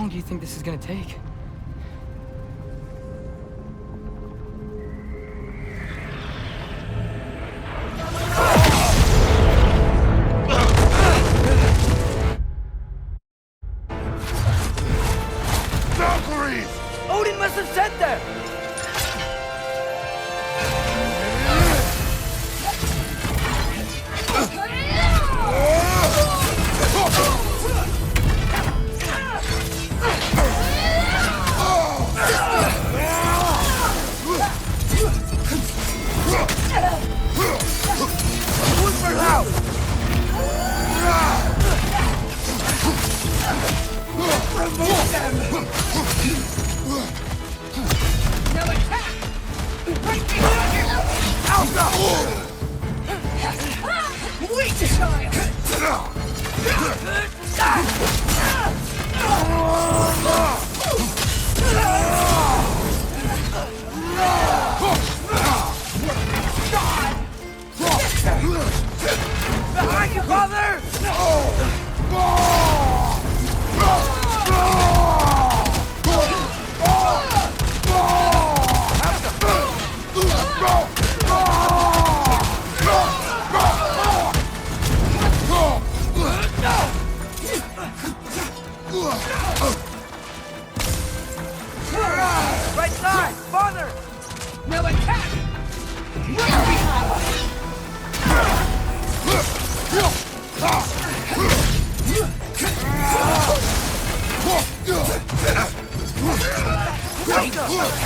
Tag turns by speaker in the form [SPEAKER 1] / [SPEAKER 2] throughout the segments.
[SPEAKER 1] long do you think this is gonna take?
[SPEAKER 2] Odin must have sent them!
[SPEAKER 3] Remove them! Now attack! Right behind you! Alpha! Weak child!
[SPEAKER 2] Behind you, father! Right side! Father!
[SPEAKER 3] Now attack! Right behind!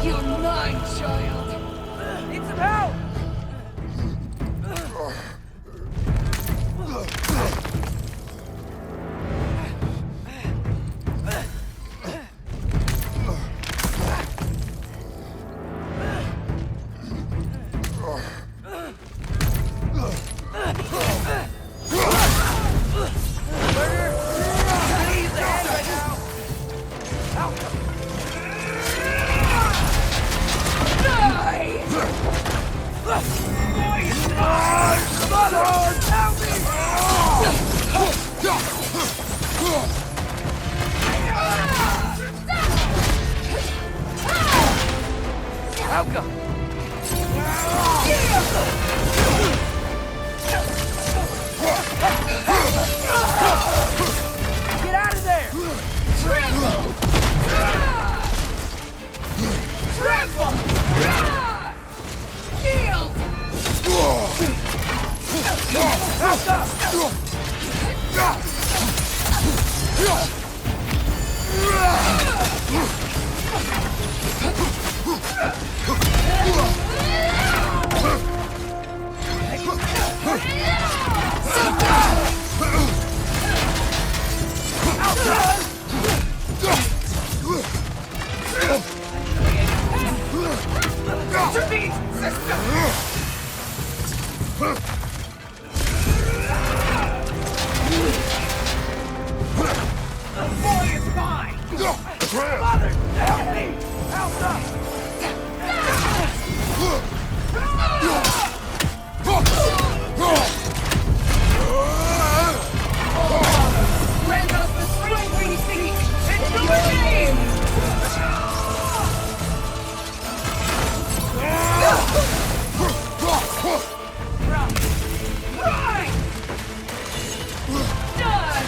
[SPEAKER 3] You're mine, child!
[SPEAKER 2] Need some help! Get out of there!
[SPEAKER 3] Trample! Shield! Intervene, sister! The boy is mine!
[SPEAKER 2] Father, help me! Help us!
[SPEAKER 3] Grant us the strength we seek! Into your name! Right! Done!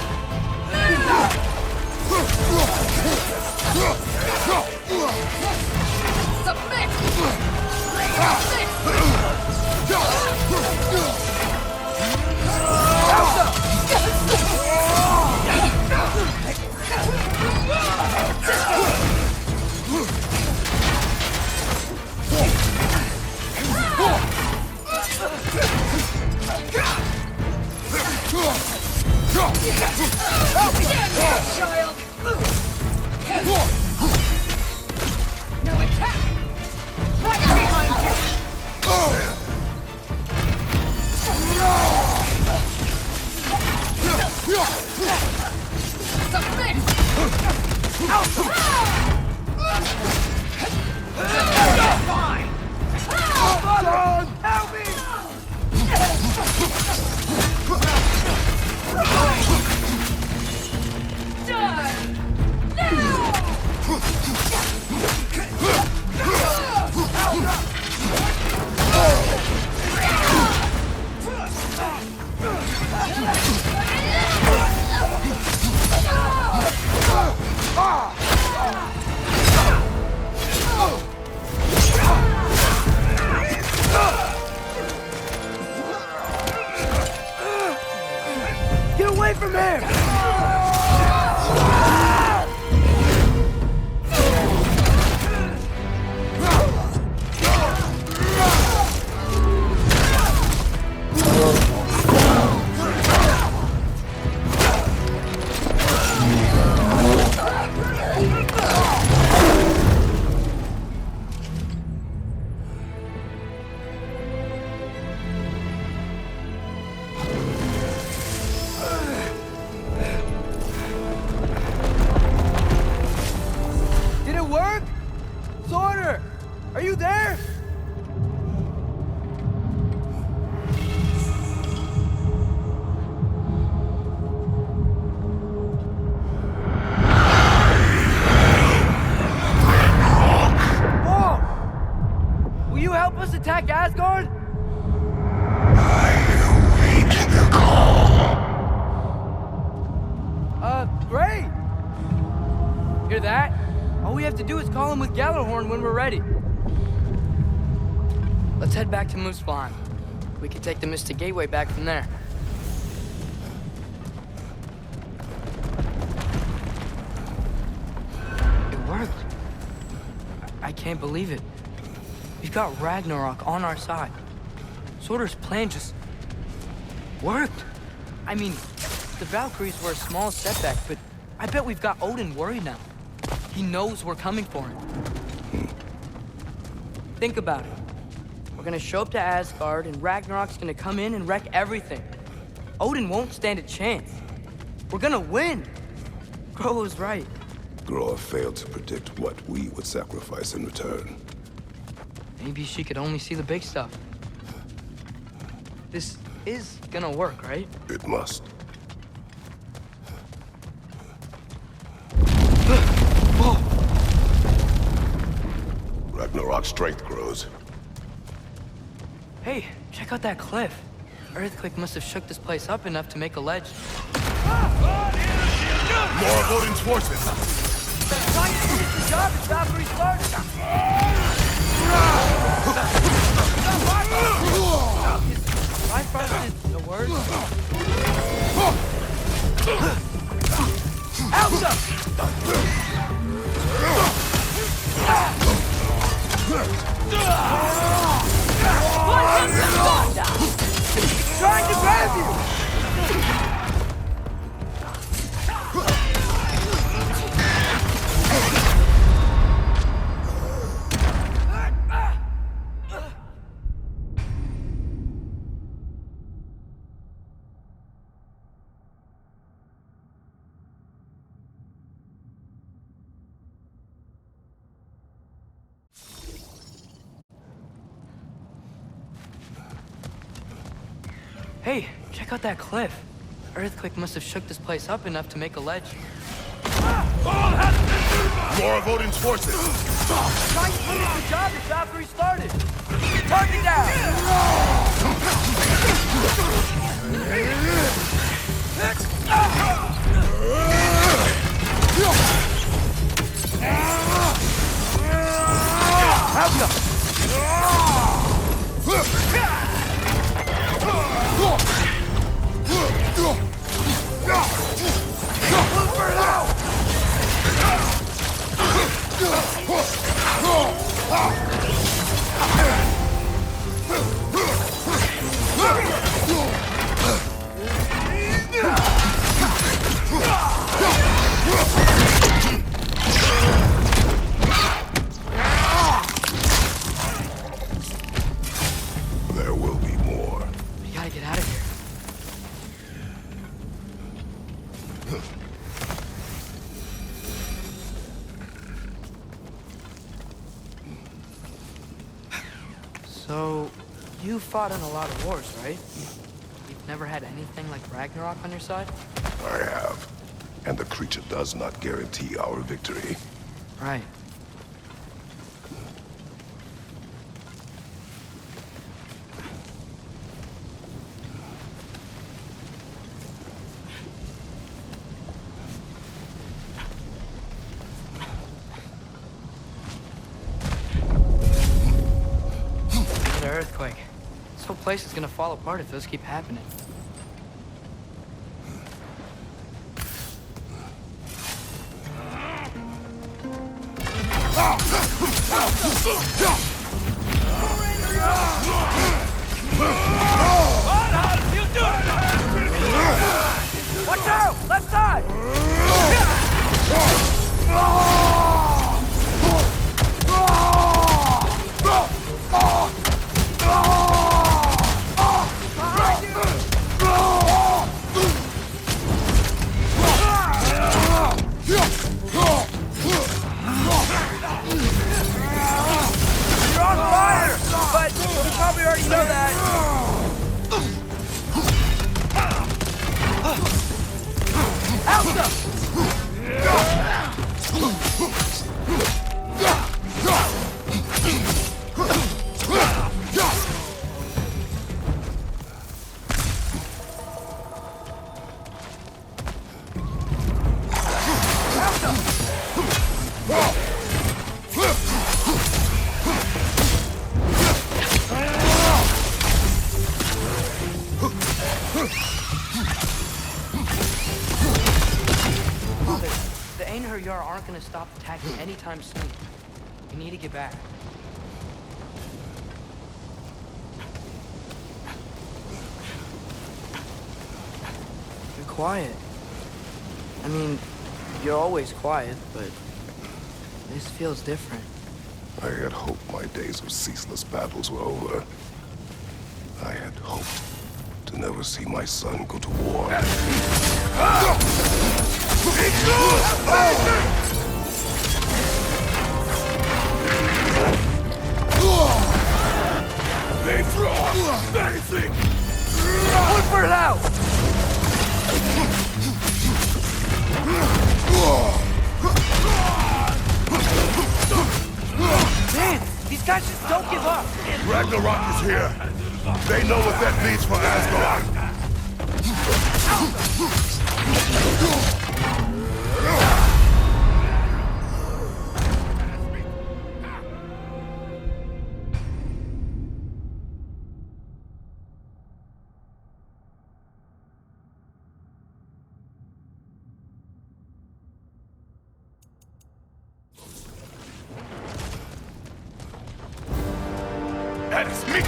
[SPEAKER 3] Submit! Child!
[SPEAKER 2] Fine! Mother! Help me! Get away from him! Did it work? Sorter! Are you there? Whoa! Will you help us attack Asgard? Great! Hear that? All we have to do is call him with Gjallarhorn when we're ready. Let's head back to Muspelheim. We can take the Mystic Gateway back from there. It worked. I can't believe it. We've got Ragnarok on our side. Sorter's plan just worked. I mean, the Valkyries were a small setback, but I bet we've got Odin worried now. He knows we're coming for him. Think about it. We're gonna show up to Asgard, and Ragnarok's gonna come in and wreck everything. Odin won't stand a chance. We're gonna win. Groa was right.
[SPEAKER 1] Groa failed to predict what we would sacrifice in return.
[SPEAKER 2] Maybe she could only see the big stuff. This is gonna work, right?
[SPEAKER 1] It must.
[SPEAKER 2] Whoa!
[SPEAKER 1] Ragnarok's strength grows.
[SPEAKER 2] Hey, check out that cliff. Earthquake must have shook this place up enough to make a ledge.
[SPEAKER 1] More of Odin's forces!
[SPEAKER 2] Trying to finish the job as Valkyrie started. Bifrost is the word. Elsa! Trying to grab you! Hey, check out that cliff. Earthquake must have shook this place up enough to make a ledge.
[SPEAKER 1] More of Odin's forces!
[SPEAKER 2] Trying to finish the job that Valkyrie started. Target down!
[SPEAKER 1] There will be more.
[SPEAKER 2] We gotta get out of here. So, you fought in a lot of wars, right? You've never had anything like Ragnarok on your side?
[SPEAKER 1] I have. And the creature does not guarantee our victory.
[SPEAKER 2] Right. Another earthquake. This whole place is gonna fall apart if those keep happening. Watch out! Left side! You're on fire! But you probably already know that. The Einherjar aren't gonna stop attacking anytime soon. We need to get back. You're quiet. I mean, you're always quiet, but this feels different.
[SPEAKER 1] I had hoped my days of ceaseless battles were over. I had hoped to never see my son go to war. They throw anything!
[SPEAKER 2] Look for it out! Man, these guys just don't give up!
[SPEAKER 1] Ragnarok is here! They know what that means for Asgard! That is me!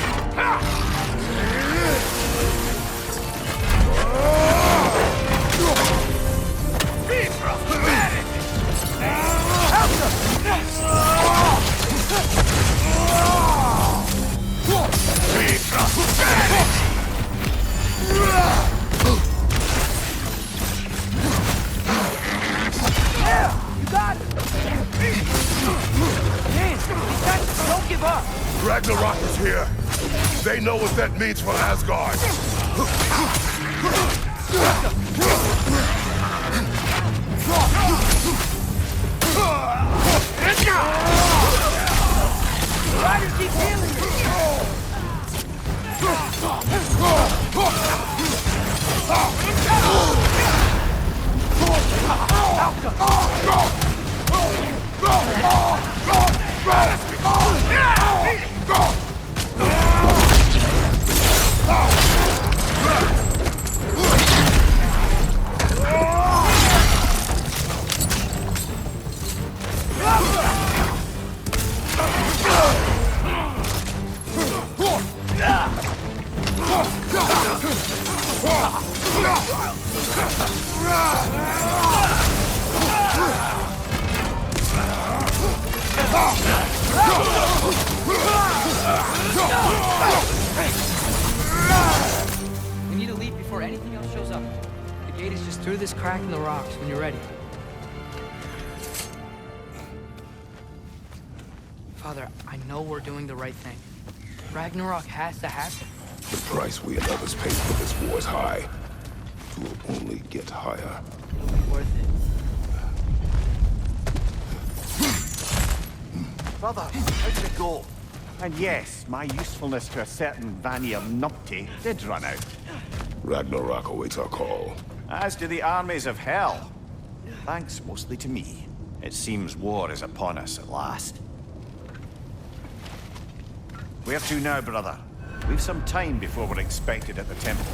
[SPEAKER 1] Ragnarok is here. They know what that means for Asgard.
[SPEAKER 2] Riders keep healing me! We need to leave before anything else shows up. The gate is just through this crack in the rocks when you're ready. Father, I know we're doing the right thing. Ragnarok has to happen.
[SPEAKER 1] The price we and others paid for this war is high. It will only get higher.
[SPEAKER 2] It'll be worth it.
[SPEAKER 4] Brother, how did it go? And yes, my usefulness to a certain Vanir numpty did run out.
[SPEAKER 1] Ragnarok awaits our call.
[SPEAKER 4] As do the armies of hell. Thanks mostly to me. It seems war is upon us at last. Where to now, brother? We've some time before we're expected at the temple.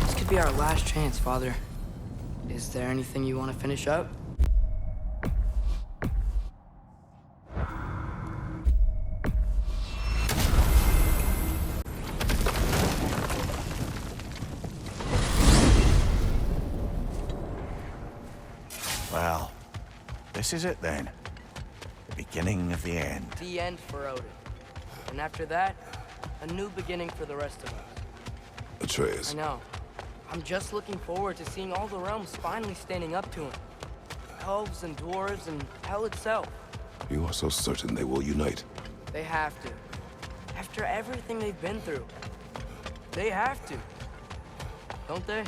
[SPEAKER 2] This could be our last chance, Father. Is there anything you want to finish up?
[SPEAKER 4] Well, this is it then. The beginning of the end.
[SPEAKER 2] The end for Odin. And after that, a new beginning for the rest of us.
[SPEAKER 1] Atreus.
[SPEAKER 2] I know. I'm just looking forward to seeing all the realms finally standing up to him. Elves and dwarves and hell itself.
[SPEAKER 1] You are so certain they will unite.
[SPEAKER 2] They have to. After everything they've been through. They have to. Don't they?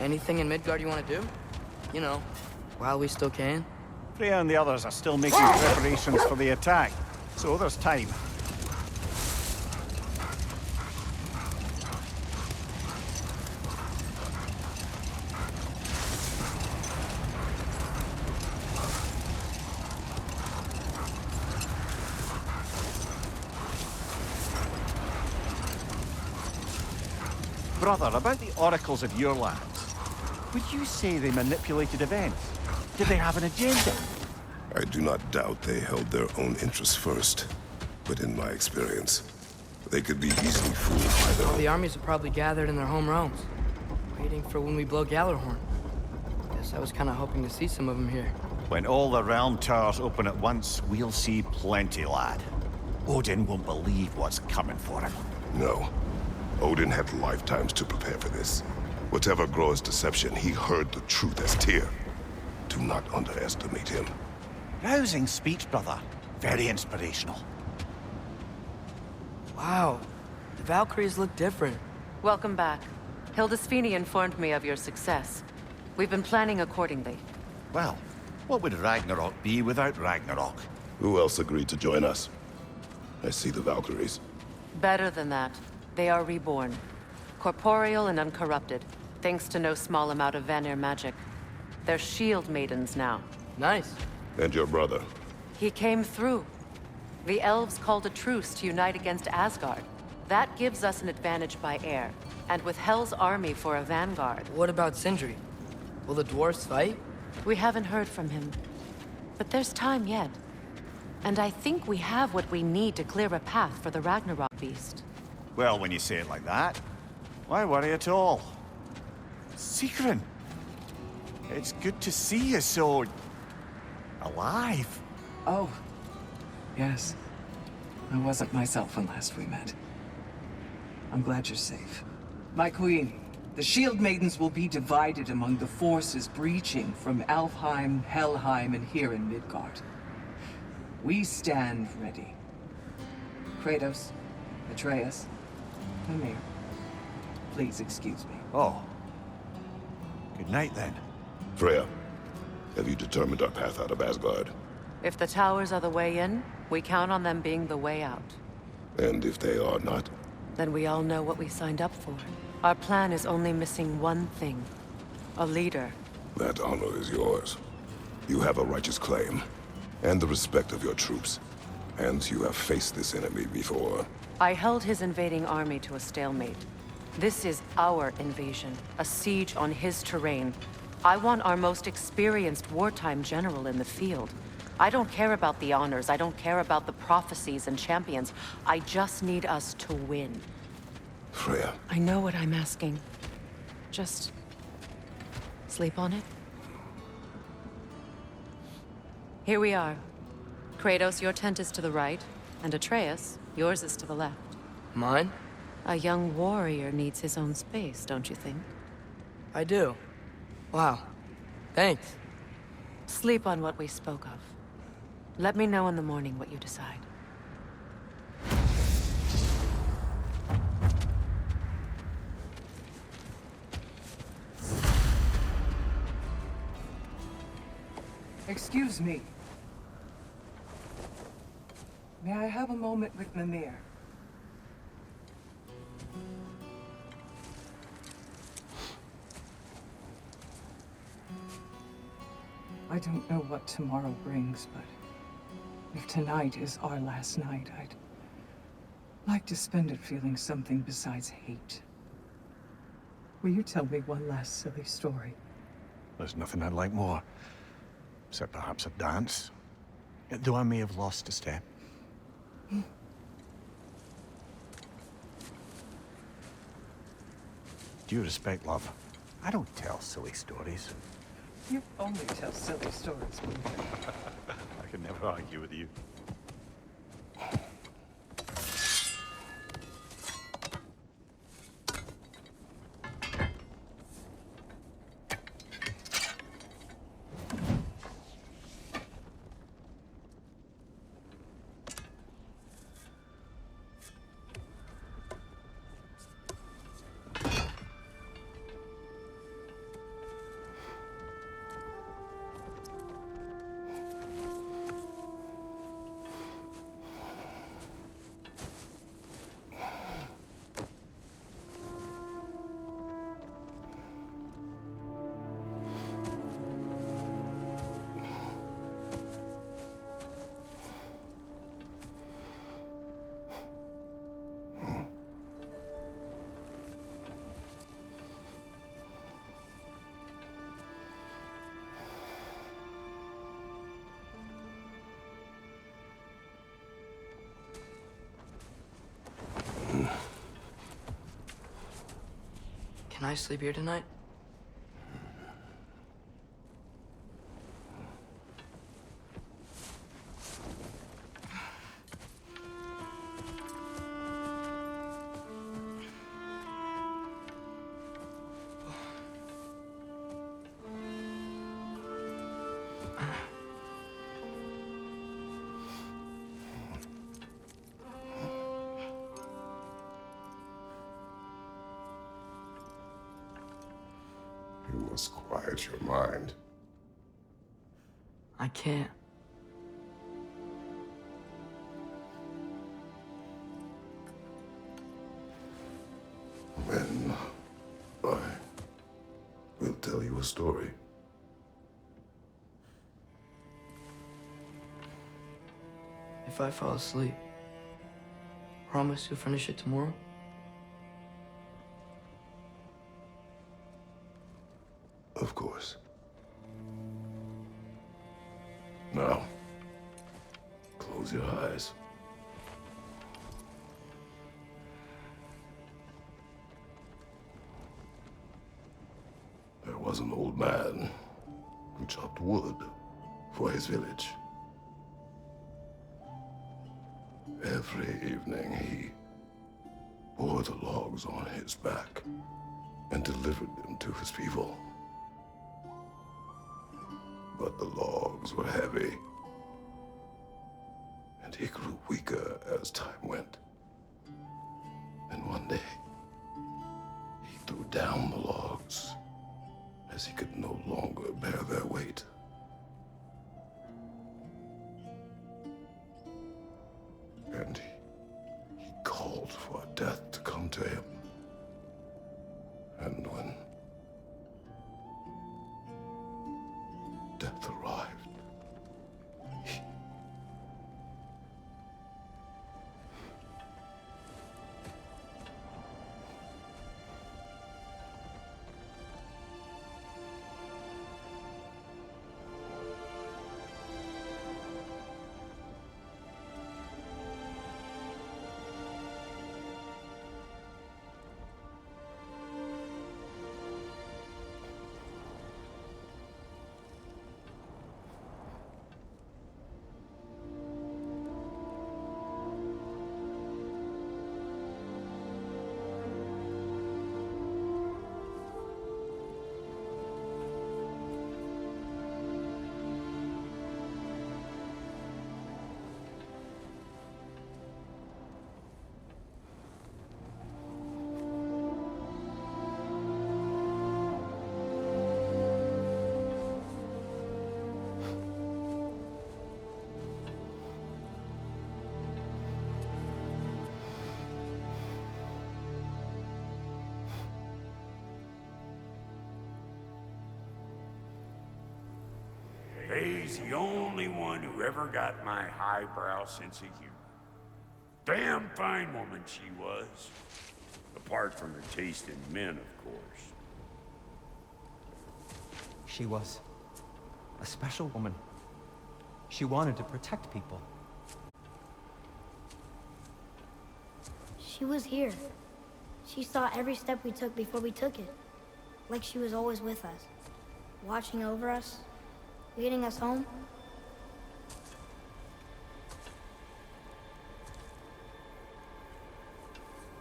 [SPEAKER 2] Anything in Midgard you want to do? You know, while we still can.
[SPEAKER 4] Freya and the others are still making preparations for the attack, so there's time. Brother, about the oracles of your lands, would you say they manipulated events? Did they have an agenda?
[SPEAKER 1] I do not doubt they held their own interests first. But in my experience, they could be easily fooled by
[SPEAKER 2] All the
[SPEAKER 1] their...
[SPEAKER 2] armies are probably gathered in their home realms, waiting for when we blow Gjallarhorn. Guess I was kind of hoping to see some of them here.
[SPEAKER 4] When all the realm towers open at once, we'll see plenty, lad. Odin won't believe what's coming for him.
[SPEAKER 1] No. Odin had lifetimes to prepare for this. Whatever Groa's deception, he heard the truth as Tyr. Do not underestimate him.
[SPEAKER 4] Rousing speech, brother. Very inspirational.
[SPEAKER 2] Wow, the Valkyries look different.
[SPEAKER 5] Welcome back. Hildisvini informed me of your success. We've been planning accordingly.
[SPEAKER 4] Well, what would Ragnarok be without Ragnarok?
[SPEAKER 1] Who else agreed to join us? I see the Valkyries.
[SPEAKER 5] Better than that. They are reborn. Corporeal and uncorrupted, thanks to no small amount of Vanir magic. They're shield maidens now.
[SPEAKER 2] Nice.
[SPEAKER 1] And your brother.
[SPEAKER 5] He came through. The elves called a truce to unite against Asgard. That gives us an advantage by air, and with Hel's army for a vanguard.
[SPEAKER 2] What about Sindri? Will the dwarves fight?
[SPEAKER 5] We haven't heard from him. But there's time yet. And I think we have what we need to clear a path for the Ragnarok beast.
[SPEAKER 4] Well, when you say it like that, why worry at all? Sigrun! It's good to see you so... alive.
[SPEAKER 6] Oh, yes. I wasn't myself when last we met. I'm glad you're safe. My queen, the Shield Maidens will be divided among the forces breaching from Alfheim, Helheim, and here in Midgard. We stand ready. Kratos, Atreus, Mimir, please excuse me.
[SPEAKER 4] Oh. Good night, then.
[SPEAKER 1] Freya, have you determined our path out of Asgard?
[SPEAKER 5] If the towers are the way in, we count on them being the way out.
[SPEAKER 1] And if they are not?
[SPEAKER 5] Then we all know what we signed up for. Our plan is only missing one thing. A leader.
[SPEAKER 1] That honor is yours. You have a righteous claim, and the respect of your troops. And you have faced this enemy before.
[SPEAKER 5] I held his invading army to a stalemate. This is our invasion, a siege on his terrain. I want our most experienced wartime general in the field. I don't care about the honors, I don't care about the prophecies and champions. I just need us to win.
[SPEAKER 1] Freya,
[SPEAKER 5] I know what I'm asking. Just sleep on it. Here we are. Kratos, your tent is to the right, and Atreus, yours is to the left.
[SPEAKER 2] Mine?
[SPEAKER 5] A young warrior needs his own space, don't you think?
[SPEAKER 2] I do. Wow. Thanks.
[SPEAKER 5] Sleep on what we spoke of. Let me know in the morning what you decide.
[SPEAKER 6] Excuse me. May I have a moment with Mimir? I don't know what tomorrow brings, but if tonight is our last night, I'd like to spend it feeling something besides hate. Will you tell me one last silly story?
[SPEAKER 4] There's nothing I'd like more. Except perhaps a dance. Though I may have lost a step. Due respect, love. I don't tell silly stories.
[SPEAKER 6] You only tell silly stories, Mimir.
[SPEAKER 4] I can never argue with you.
[SPEAKER 2] Can I sleep here tonight?
[SPEAKER 1] you must quiet your mind.
[SPEAKER 2] I can't.
[SPEAKER 1] Then I will tell you a story.
[SPEAKER 2] If I fall asleep, promise you'll finish it tomorrow?
[SPEAKER 1] Of course. Now, close your eyes. There was an old man who chopped wood for his village. Every evening he bore the logs on his back and delivered them to his people. But the logs were heavy, and he grew weaker as time went. And one day, he threw down the logs as he could no longer bear their weight. And he called for death to come to him. And when death arrived,
[SPEAKER 7] Faye's the only one who ever got my highbrow sense of humor. Damn fine woman she was. Apart from her taste in men, of course.
[SPEAKER 8] She was a special woman. She wanted to protect people.
[SPEAKER 9] She was here. She saw every step we took before we took it. Like she was always with us. Watching over us. Leading us home.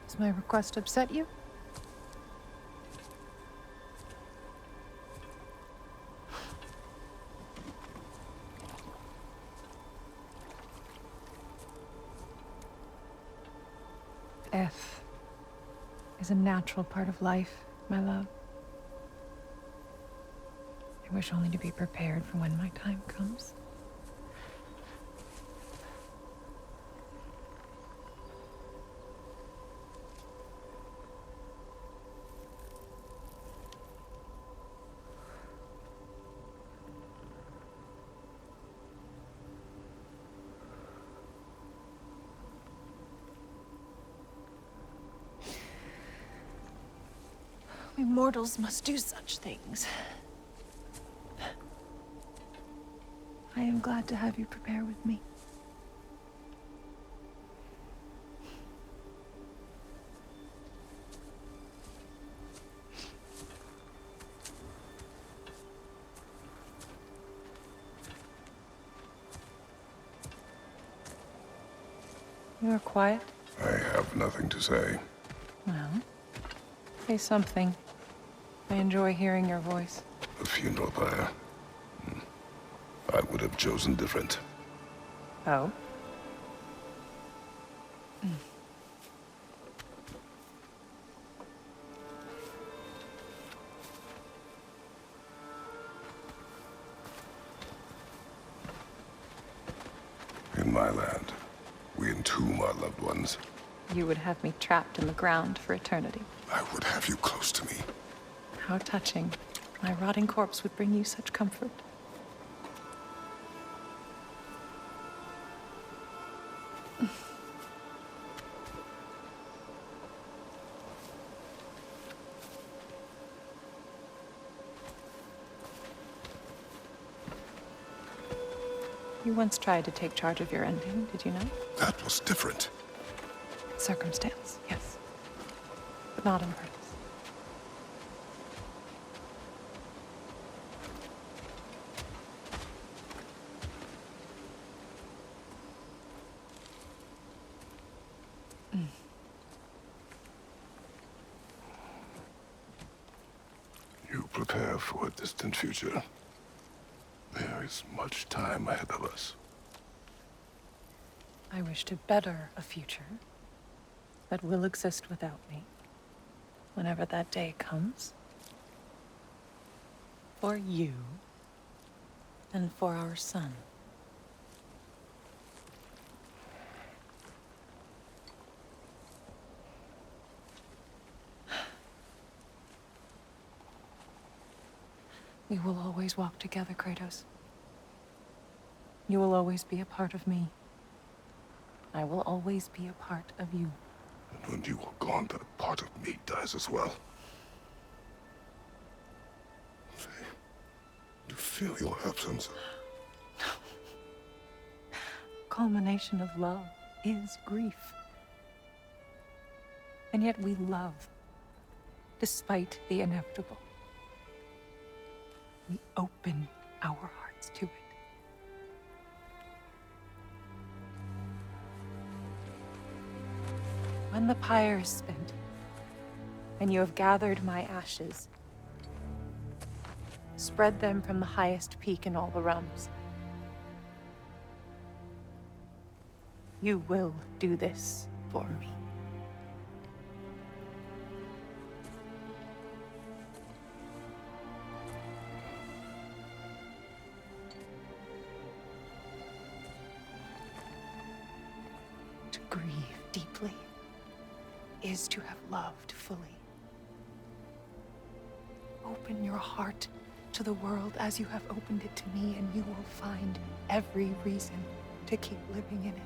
[SPEAKER 10] Does my request upset you? Death is a natural part of life, my love. I wish only to be prepared for when my time comes. We mortals must do such things. I am glad to have you prepare with me. You are quiet?
[SPEAKER 1] I have nothing to say.
[SPEAKER 10] Well, say something. I enjoy hearing your voice.
[SPEAKER 1] A funeral pyre. I would have chosen different.
[SPEAKER 10] Oh?
[SPEAKER 1] In my land, we entomb our loved ones.
[SPEAKER 10] You would have me trapped in the ground for eternity.
[SPEAKER 1] I would have you close to me.
[SPEAKER 10] How touching. My rotting corpse would bring you such comfort. You once tried to take charge of your ending, did you know?
[SPEAKER 1] That was different.
[SPEAKER 10] Circumstance, yes. But not on purpose.
[SPEAKER 1] You prepare for a distant future. There is much time ahead of us.
[SPEAKER 10] I wish to better a future that will exist without me, whenever that day comes. For you, and for our son. We will always walk together, Kratos. You will always be a part of me. I will always be a part of you.
[SPEAKER 1] And when you are gone, that part of me dies as well. Faye, you feel your absence.
[SPEAKER 10] Culmination of love is grief. And yet we love, despite the inevitable. We open our hearts to it. When the pyre is spent, and you have gathered my ashes, spread them from the highest peak in all the realms. You will do this for me. To grieve deeply is to have loved fully. Open your heart to the world as you have opened it to me, and you will find every reason to keep living in it.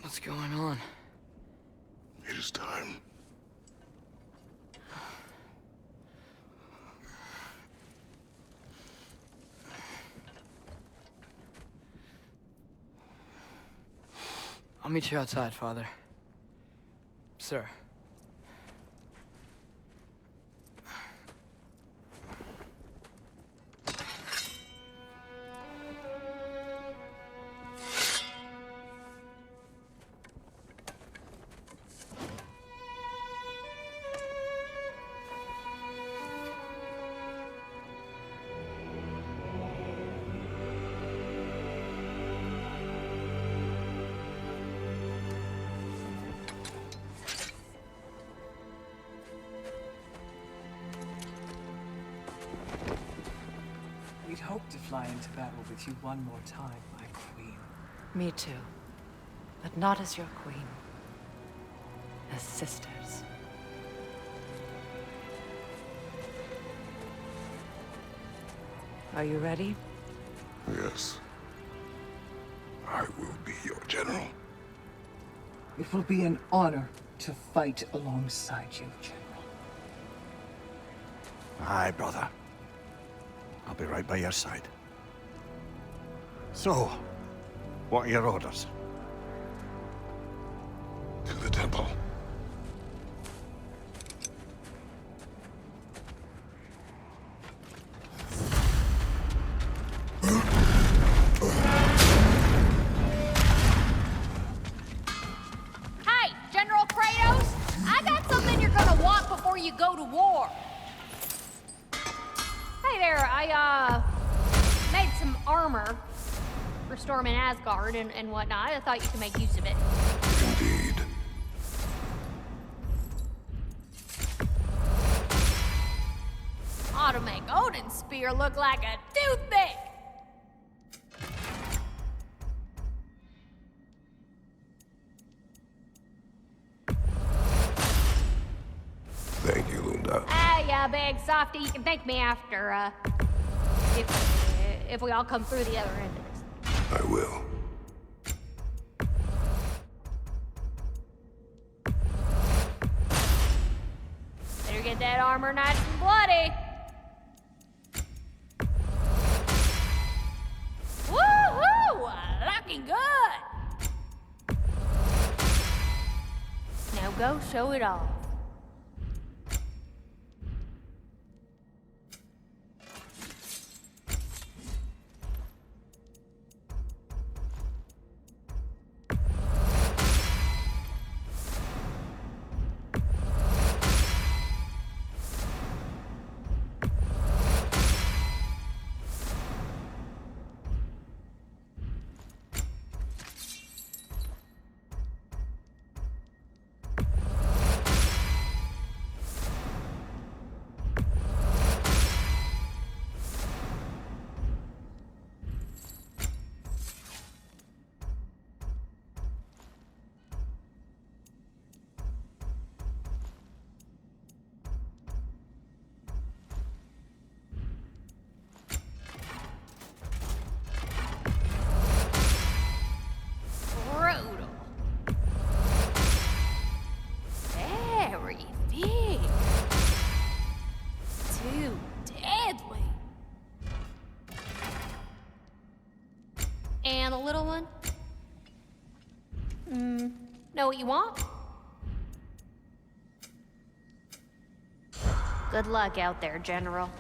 [SPEAKER 2] What's going on?
[SPEAKER 1] It is time.
[SPEAKER 2] I'll meet you outside, Father. Sir.
[SPEAKER 6] We'd hoped to fly into battle with you one more time, my queen.
[SPEAKER 5] Me too. But not as your queen. As sisters. Are you ready?
[SPEAKER 1] Yes. I will be your general.
[SPEAKER 6] It will be an honor to fight alongside you, General.
[SPEAKER 4] Aye, brother. I'll be right by your side. So, what are your orders?
[SPEAKER 1] To the temple.
[SPEAKER 3] Hey, General Kratos! I got something you're gonna want before you go to war. Hey there, I, made some armor for storming Asgard and whatnot. I thought you could make use of it.
[SPEAKER 1] Indeed.
[SPEAKER 3] Ought to make Odin's spear look like a toothpick!
[SPEAKER 1] Thank you, Lunda.
[SPEAKER 3] Ah, yeah, big softy. You can thank me after, if we all come through the other end of this.
[SPEAKER 1] I will.
[SPEAKER 3] Better get that armor nice and bloody. Woohoo! Looking good. Now go show it off. little one? Know what you want? Good luck out there, General.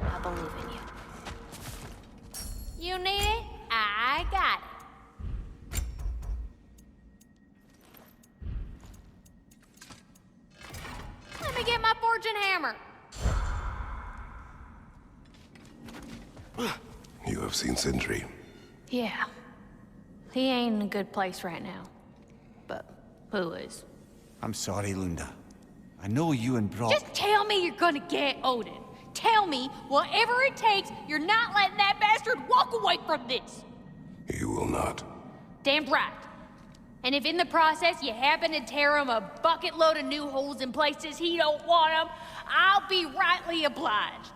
[SPEAKER 3] I believe in you. You need it? I got it. Let me get my fortune hammer.
[SPEAKER 1] You have seen Sindri.
[SPEAKER 3] Yeah. He ain't in a good place right now. But who is?
[SPEAKER 4] I'm sorry, Lunda. I know you and Brock...
[SPEAKER 3] Just tell me you're gonna get Odin. Tell me, whatever it takes, you're not letting that bastard walk away from this.
[SPEAKER 1] You will not.
[SPEAKER 3] Damn right. And if in the process you happen to tear him a bucket load of new holes in places he don't want them, I'll be rightly obliged.